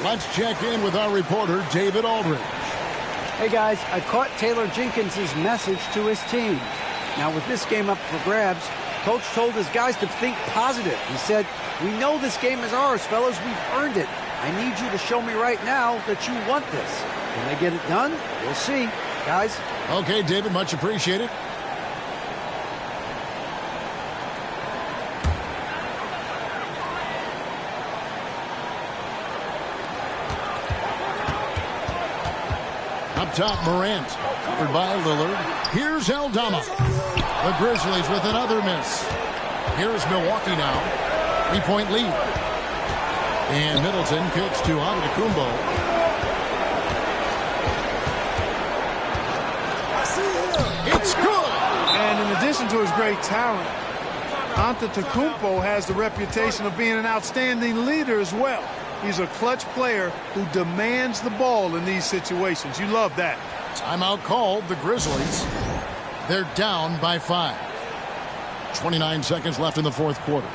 Let's check in with our reporter, David Aldridge.
Hey, guys, I caught Taylor Jenkins' message to his team. Now, with this game up for grabs, Coach told his guys to think positive. He said, "We know this game is ours, fellas. We've earned it. I need you to show me right now that you want this. When they get it done, we'll see. Guys."
Okay, David, much appreciated. top, Morant. Covered by Lillard. Here's Aldama. The Grizzlies with another miss. Here's Milwaukee now. 3-point lead. And Middleton kicks to Antetokounmpo. It's good.
And in addition to his great talent, Antetokounmpo has the reputation of being an outstanding leader as well. He's a clutch player who demands the ball in these situations. You love that.
Timeout called. The Grizzlies. They're down by 5. 29 seconds left in the fourth quarter.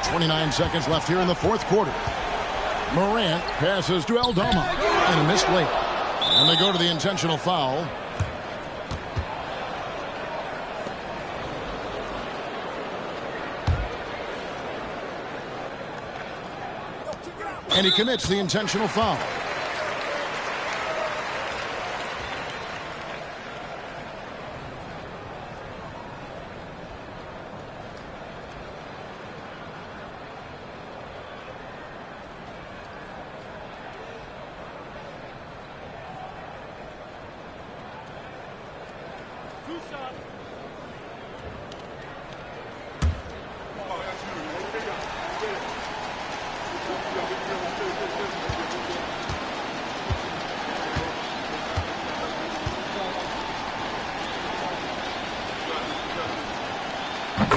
.29 seconds left here in the fourth quarter. Morant passes to Aldama. And a missed layup. And they go to the intentional foul. And he commits the intentional foul.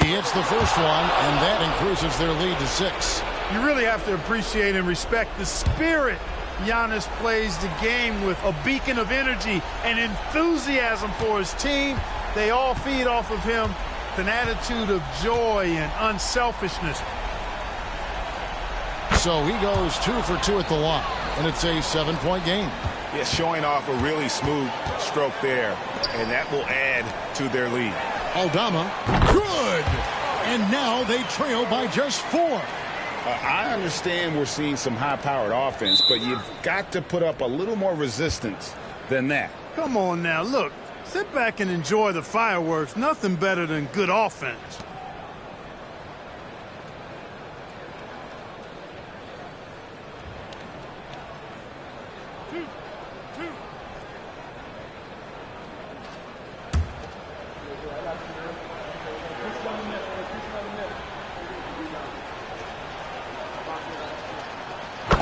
He hits the first one, and that increases their lead to 6.
You really have to appreciate and respect the spirit Giannis plays the game with, a beacon of energy and enthusiasm for his team. They all feed off of him with an attitude of joy and unselfishness.
So he goes 2 for 2 at the line, and it's a 7-point game.
Yeah, showing off a really smooth stroke there, and that will add to their lead.
Aldama, good! And now they trail by just 4.
I understand we're seeing some high-powered offense, but you've got to put up a little more resistance than that.
Come on now, look. Sit back and enjoy the fireworks. Nothing better than good offense.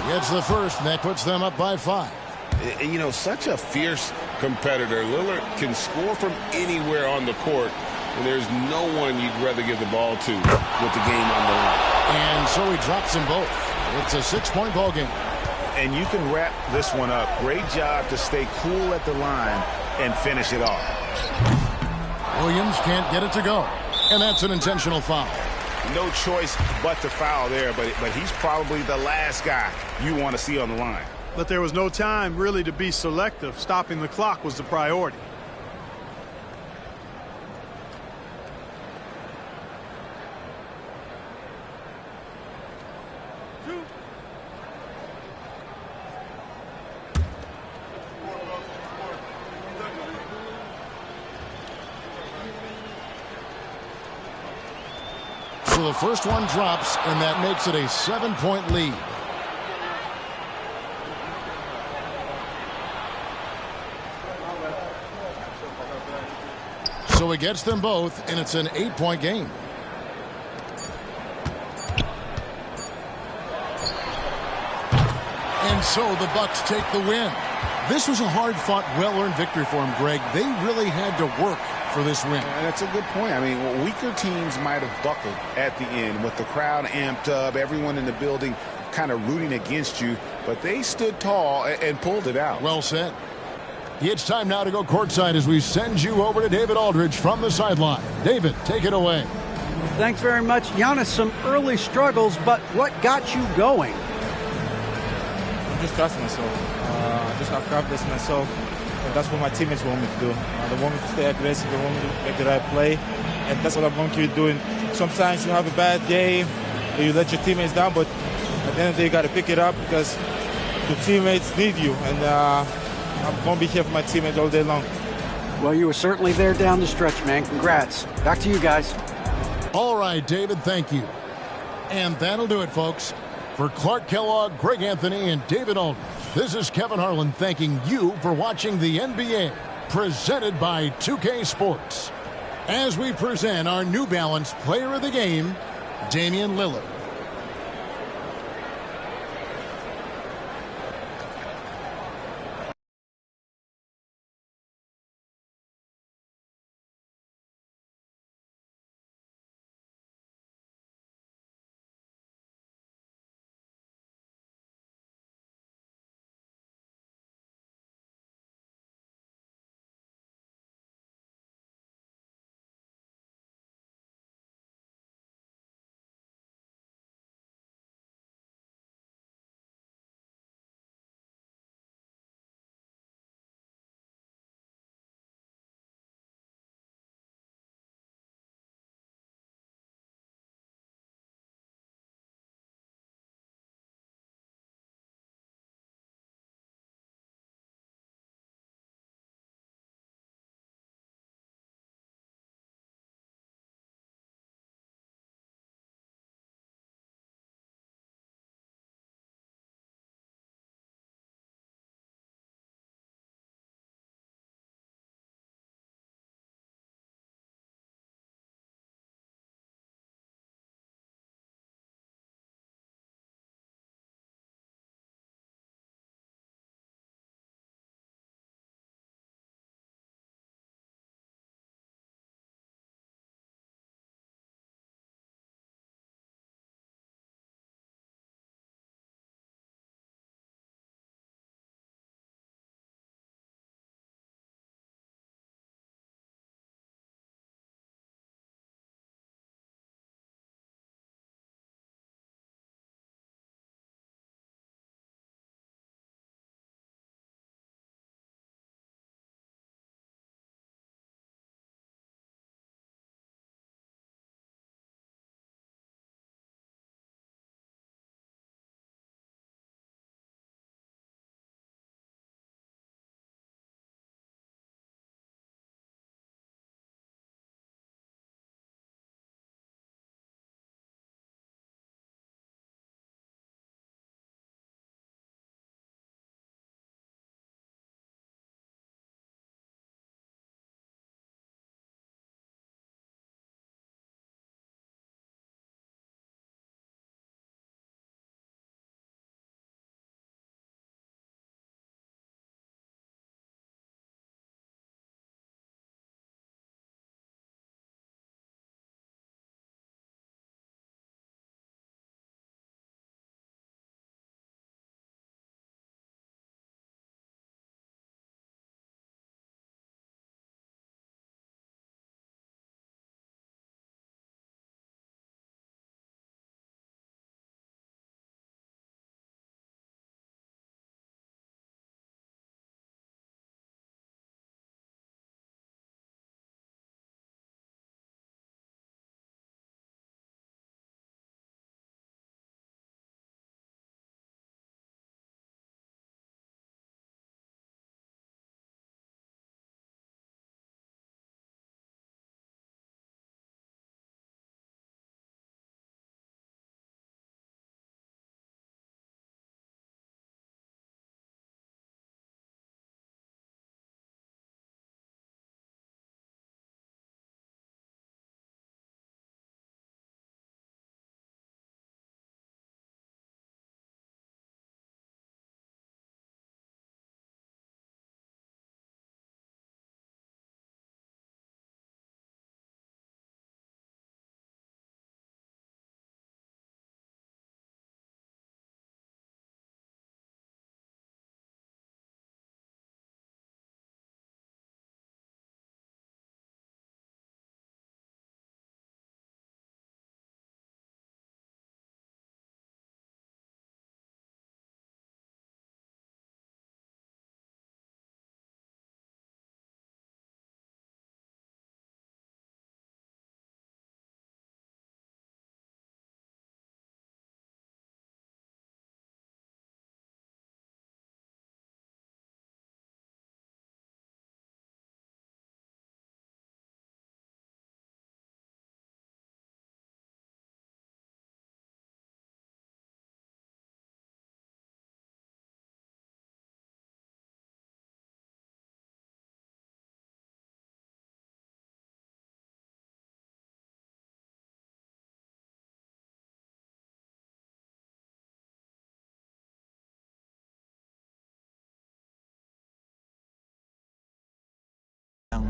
Gets the first, and that puts them up by 5.
You know, such a fierce competitor. Lillard can score from anywhere on the court, and there's no one you'd rather give the ball to with the game on the line.
And so he drops them both. It's a 6-point ball game.
And you can wrap this one up. Great job to stay cool at the line and finish it off.
Williams can't get it to go. And that's an intentional foul.
No choice but to foul there, but he's probably the last guy you want to see on the line.
But there was no time really to be selective. Stopping the clock was the priority.
So the first one drops, and that makes it a 7-point lead. So it gets them both, and it's an 8-point game. And so the Bucks take the win. This was a hard-fought, well-earned victory for them, Greg. They really had to work for this win.
That's a good point. I mean, weaker teams might have buckled at the end with the crowd amped up, everyone in the building kind of rooting against you, but they stood tall and pulled it out.
Well said. It's time now to go courtside as we send you over to David Aldridge from the sideline. David, take it away.
Thanks very much. Giannis, some early struggles, but what got you going?
I'm just trusting myself. Just have confidence in myself. And that's what my teammates want me to do. They want me to stay aggressive. They want me to make the right play. And that's what I'm going to keep doing. Sometimes you have a bad day, you let your teammates down, but at the end of the day, you got to pick it up because your teammates need you. And I'm going to be here for my teammates all day long.
Well, you were certainly there down the stretch, man. Congrats. Back to you guys.
All right, David, thank you. And that'll do it, folks. For Clark Kellogg, Greg Anthony, and David Aldridge, this is Kevin Harlan thanking you for watching the NBA, presented by 2K Sports. As we present our New Balance Player of the Game, Damian Lillard.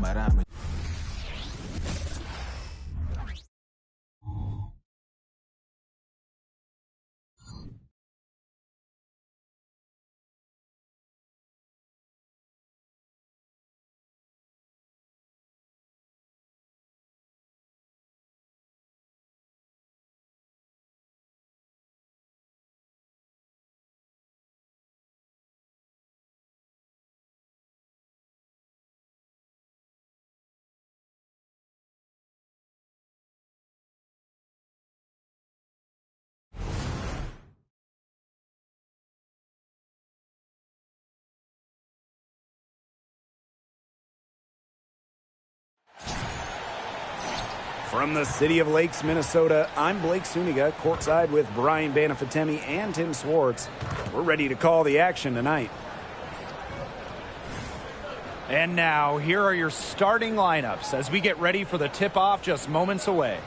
marami.
From the city of Lakes, Minnesota, I'm Blake Suniga, courtside with Brian Banafatemi and Tim Swartz. We're ready to call the action tonight. And now, here are your starting lineups as we get ready for the tip-off just moments away.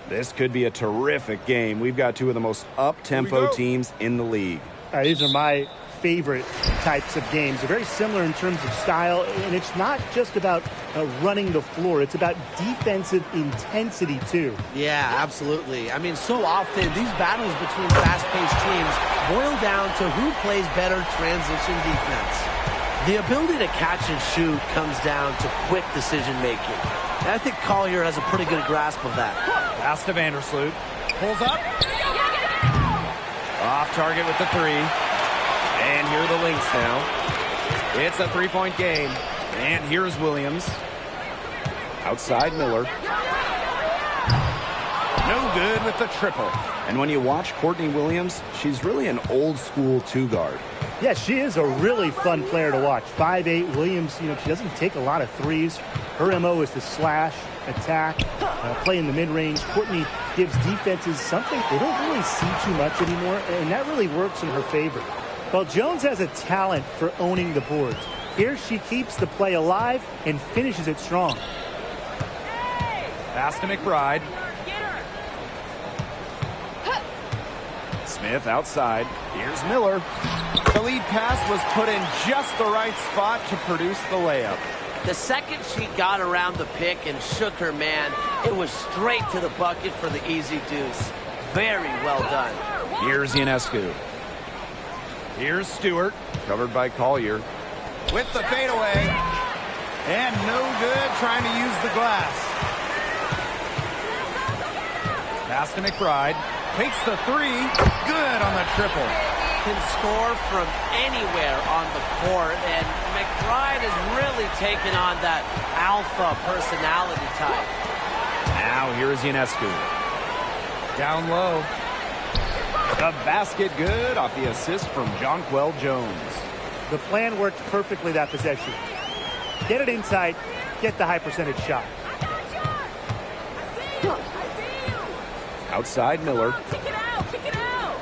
This could be a terrific game. We've got two of the most up-tempo teams in the league.
These are my favorite types of games. They're very similar in terms of style, and it's not just about running the floor. It's about defensive intensity, too.
Yeah, absolutely. I mean, so often these battles between fast-paced teams boil down to who plays better transition defense. The ability to catch and shoot comes down to quick decision-making. And I think Collier has a pretty good grasp of that.
Pass to Vandersloot. Pulls up. Off target with the three. And here are the Lynx now. It's a three-point game. And here's Williams. Outside Miller. No good with the triple. And when you watch Courtney Williams, she's really an old-school two-guard.
Yeah, she is a really fun player to watch. 5'8", Williams, she doesn't take a lot of threes. Her MO is to slash, attack, play in the mid-range. Courtney gives defenses something they don't really see too much anymore, and that really works in her favor. Well, Jones has a talent for owning the boards. Here she keeps the play alive and finishes it strong.
Pass to McBride. Smith outside. Here's Miller. The lead pass was put in just the right spot to produce the layup.
The second she got around the pick and shook her man, it was straight to the bucket for the easy deuce. Very well done.
Here's Ionescu. Here's Stewart, covered by Collier. With the fadeaway. And no good trying to use the glass. Pass to McBride. Takes the three. Good on the triple.
Can score from anywhere on the court, and McBride is really taking on that alpha personality type.
Now here's Ionescu. Down low. The basket good off the assist from Jonquel Jones.
The plan worked perfectly that possession. Get it inside, get the high percentage shot.
Outside Miller.
Kick it out, kick it out.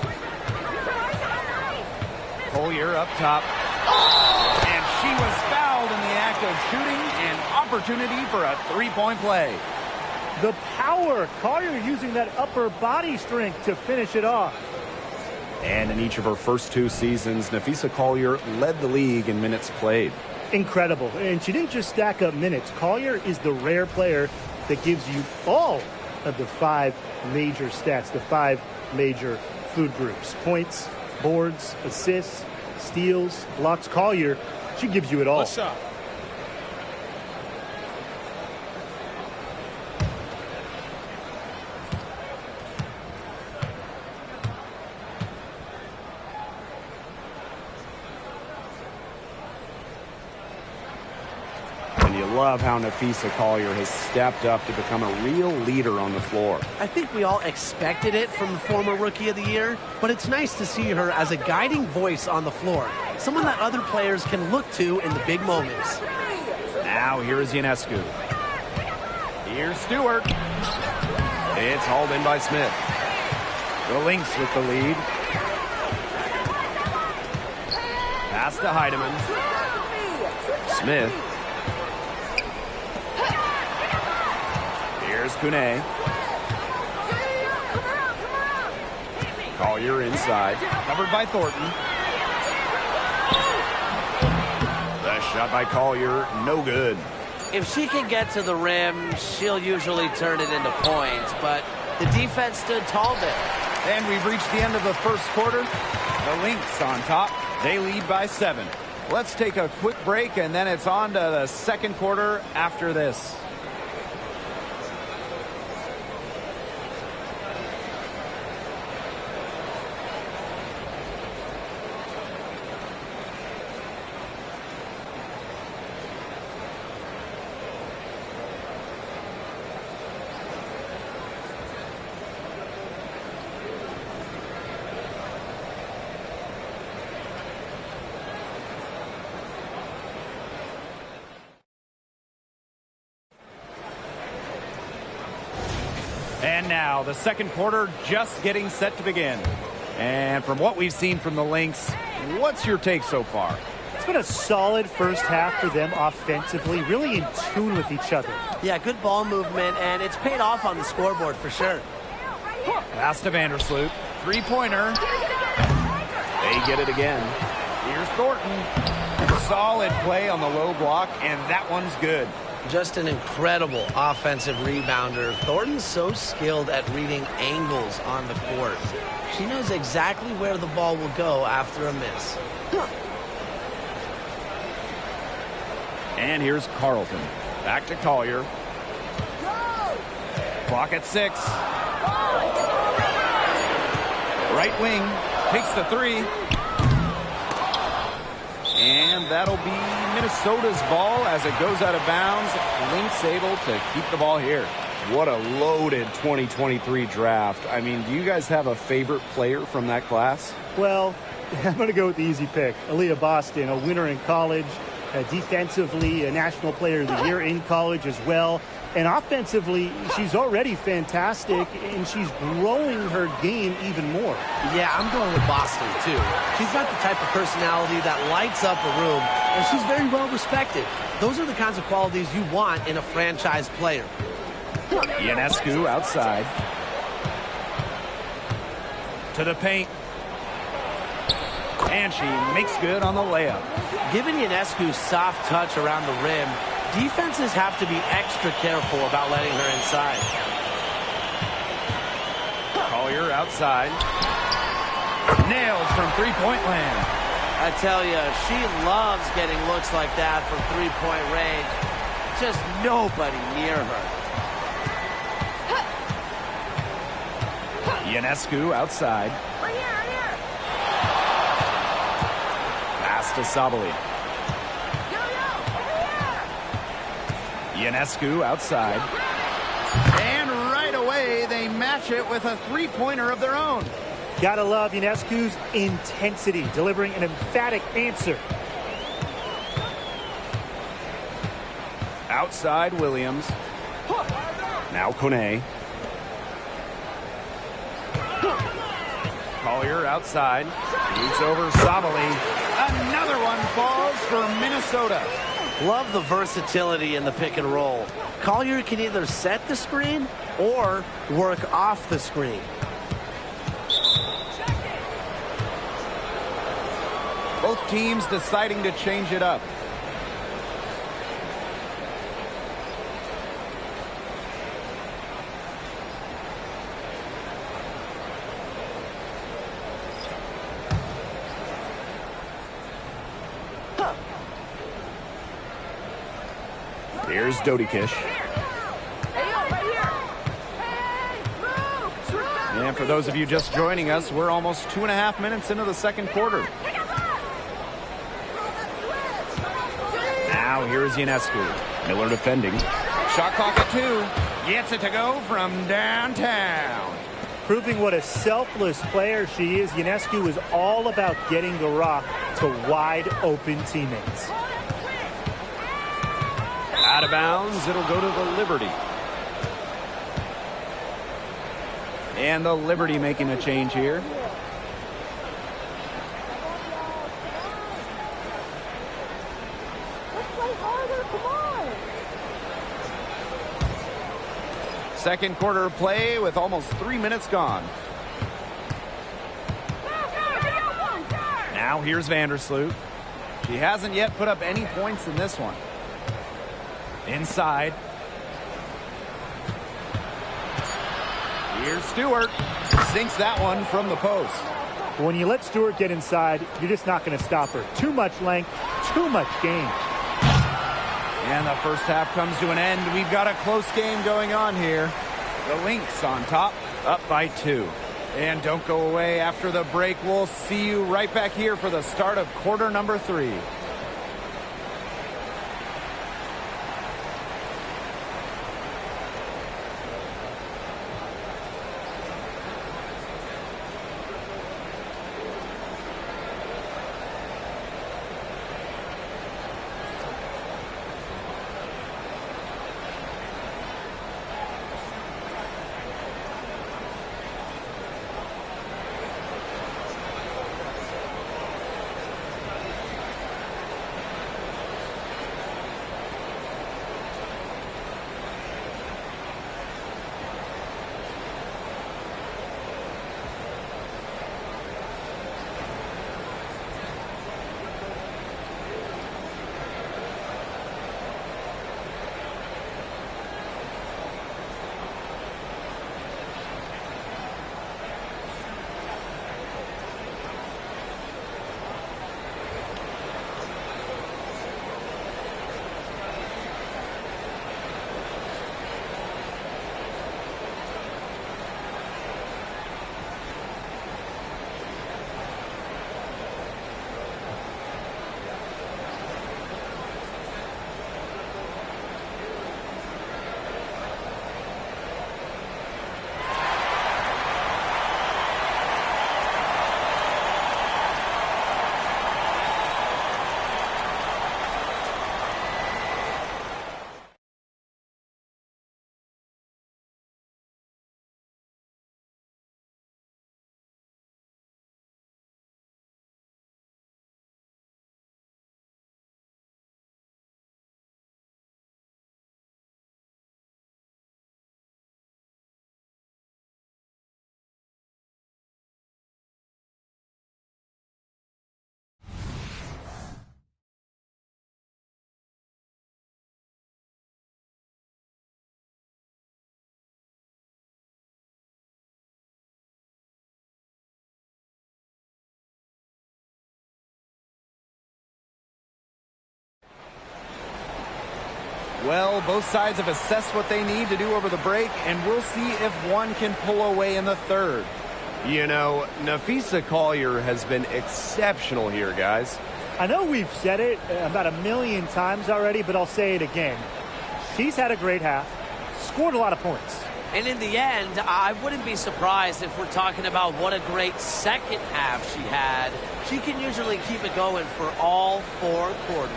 Collier up top. And she was fouled in the act of shooting. An opportunity for a three-point play.
The power. Collier using that upper body strength to finish it off.
And in each of her first two seasons, Napheesa Collier led the league in minutes played.
Incredible. And she didn't just stack up minutes. Collier is the rare player that gives you all of the five major stats, the five major food groups. Points, boards, assists, steals, blocks. Collier, she gives you it all.
What's up?
Love how Napheesa Collier has stepped up to become a real leader on the floor.
I think we all expected it from the former Rookie of the Year, but it's nice to see her as a guiding voice on the floor, someone that other players can look to in the big moments.
Now here's Ionescu. Here's Stewart. It's hauled in by Smith. The Lynx with the lead. Pass to Heidemann. Smith. Here's Kune. Collier inside. Covered by Thornton. The shot by Collier, no good.
If she can get to the rim, she'll usually turn it into points, but the defense stood tall there.
And we've reached the end of the first quarter. The Lynx on top. They lead by 7. Let's take a quick break, and then it's on to the second quarter after this. And now the second quarter just getting set to begin. And from what we've seen from the Lynx, what's your take so far?
It's been a solid first half for them offensively, really in tune with each other.
Yeah, good ball movement, and it's paid off on the scoreboard for sure.
Pass to Vandersloot. Three-pointer. They get it again. Here's Thornton. Solid play on the low block, and that one's good.
Just an incredible offensive rebounder. Thornton's so skilled at reading angles on the court. She knows exactly where the ball will go after a miss.
And here's Carlton. Back to Collier. Clock at 6. Right wing. Takes the 3. And that'll be Minnesota's ball as it goes out of bounds. Lynx able to keep the ball here. What a loaded 2023 draft. I mean, do you guys have a favorite player from that class?
Well, I'm going to go with the easy pick. Aaliyah Boston, a winner in college. Defensively, a National Player of the Year in college as well. And offensively, she's already fantastic, and she's growing her game even more.
Yeah, I'm going with Boston, too. She's got the type of personality that lights up a room, and she's very well respected. Those are the kinds of qualities you want in a franchise player.
Ionescu outside. To the paint. And she makes good on the layup.
Given Ionescu's soft touch around the rim, defenses have to be extra careful about letting her inside.
Collier outside. Nails from three-point land.
I tell you, she loves getting looks like that from three-point range. Just nobody near her.
Ionescu outside.
Right here, right here.
Pass to Sabali.
Yo,
Ionescu outside. And right away, they match it with a three-pointer of their own.
Gotta love Ionescu's intensity, delivering an emphatic answer.
Outside Williams. Now Kone. Collier outside. Shoots over Sabali. Another one falls for Minnesota.
Love the versatility in the pick and roll. Collier can either set the screen or work off the screen.
Both teams deciding to change it up. Here's Dodikish. And for those of you just joining us, we're almost 2.5 minutes into the second quarter. Now here's Ionescu. Miller defending. Shot clock at 2. Gets it to go from downtown.
Proving what a selfless player she is, Ionescu is all about getting the rock to wide open teammates.
Out of bounds, it'll go to the Liberty. And the Liberty making a change here.
let's play harder, come on.
Second quarter play with almost 3 minutes gone. Now here's Vandersloot. She hasn't yet put up any points in this one. Inside. Here's Stewart. Sinks that one from the post.
When you let Stewart get inside, you're just not going to stop her. Too much length, too much game.
And the first half comes to an end. We've got a close game going on here. The Lynx on top, up by 2. And don't go away after the break. We'll see you right back here for the start of quarter number 3. Well, both sides have assessed what they need to do over the break, and we'll see if one can pull away in the third.
You know, Nafisa Collier has been exceptional here, guys.
I know we've said it about 1,000,000 times already, but I'll say it again. She's had a great half, scored a lot of points.
And in the end, I wouldn't be surprised if we're talking about what a great second half she had. She can usually keep it going for all 4 quarters.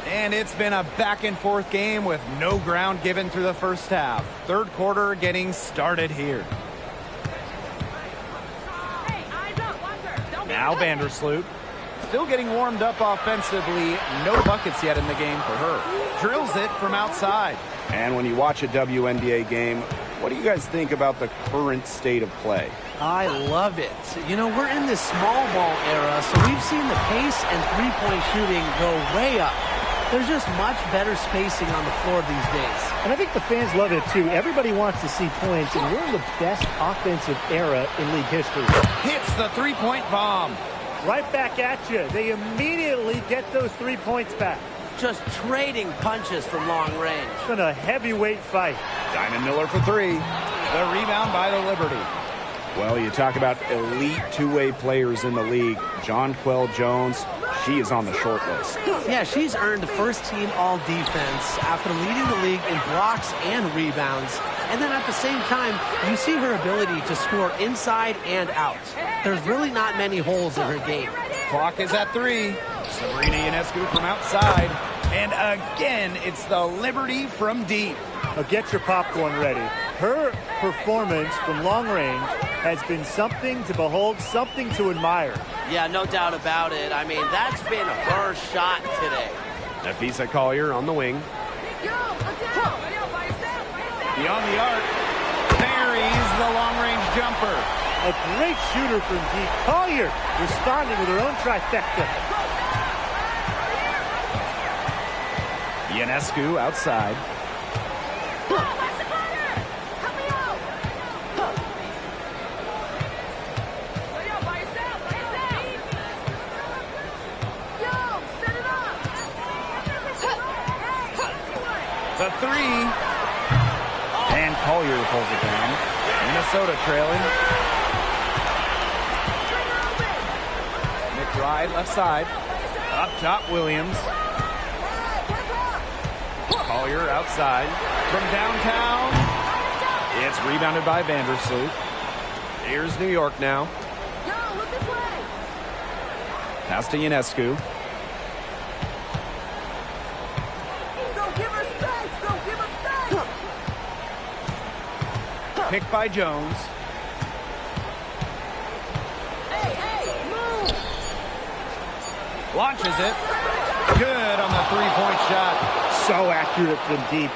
And it's been a back-and-forth game with no ground given through the first half. Third quarter getting started here. Now Vandersloot. Still getting warmed up offensively. No buckets yet in the game for her. Drills it from outside.
And when you watch a WNBA game, what do you guys think about the current state of play?
I love it. You know, we're in this small ball era, so we've seen the pace and three-point shooting go way up. There's just much better spacing on the floor these days.
And I think the fans love it, too. Everybody wants to see points, and we're in the best offensive era in league history.
Hits the three-point bomb.
Right back at you. They immediately get those 3 points back.
Just trading punches from long range.
It's been a heavyweight fight.
Diamond Miller for 3. The rebound by the Liberty.
Well, you talk about elite two-way players in the league. Jonquel Jones, she is on the short list.
Yeah, she's earned first-team all-defense after leading the league in blocks and rebounds. And then at the same time, you see her ability to score inside and out. There's really not many holes in her game.
Clock is at 3. Sabrina Ionescu from outside. And again, it's the Liberty from deep.
Now get your popcorn ready. Her performance from long range has been something to behold, something to admire.
Yeah, no doubt about it. I mean, that's been her shot today.
Nafisa Collier on the wing.
Beyond the arc, buries the long-range jumper.
A great shooter from deep. Collier responding with her own trifecta.
Ionescu outside. The three. And Collier pulls it down. Minnesota trailing. McBride left side. Up top, Williams. Collier outside. From downtown. It's rebounded by Vandersloot. Here's New York now. Pass to Ionescu. Picked by Jones. Launches it. Good on the three-point shot.
So accurate from deep.